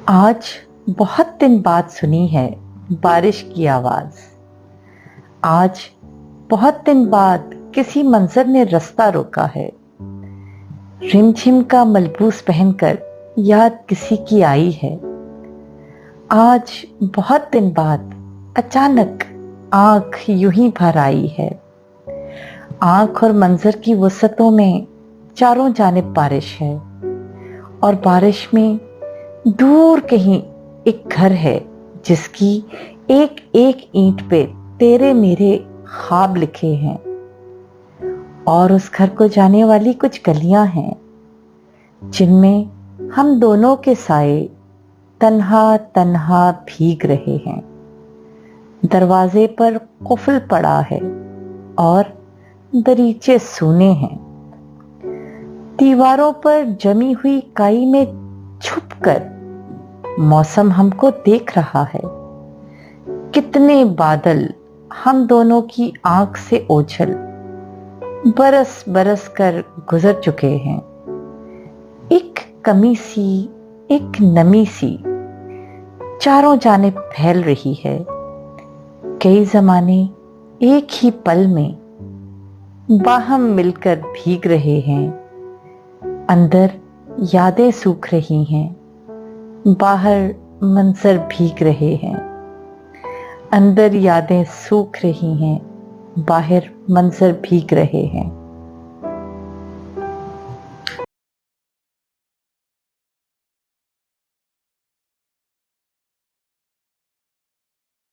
आज बहुत दिन बाद सुनी है बारिश की आवाज। आज बहुत दिन बाद किसी मंजर ने रास्ता रोका है। रिमझिम का मलबूस पहनकर याद किसी की आई है। आज बहुत दिन बाद अचानक आंख यूं ही भर आई है। आंख और मंजर की वसतों में चारों जानिब बारिश है और बारिश में दूर कहीं एक घर है जिसकी एक एक ईंट पे तेरे मेरे ख्वाब लिखे हैं और उस घर को जाने वाली कुछ गलियां हैं जिनमें हम दोनों के साए तन्हा तन्हा भीग रहे हैं। दरवाजे पर कुफल पड़ा है और दरीचे सूने हैं। दीवारों पर जमी हुई काई में छुपकर मौसम हमको देख रहा है। कितने बादल हम दोनों की आंख से ओझल बरस बरस कर गुजर चुके हैं। एक कमी सी, एक नमी सी चारों जानिब फैल रही है। कई जमाने एक ही पल में बाहम मिलकर भीग रहे हैं। अंदर यादें सूख रही हैं, बाहर मंजर भीग रहे हैं। अंदर यादें सूख रही हैं, बाहर मंजर भीग रहे हैं।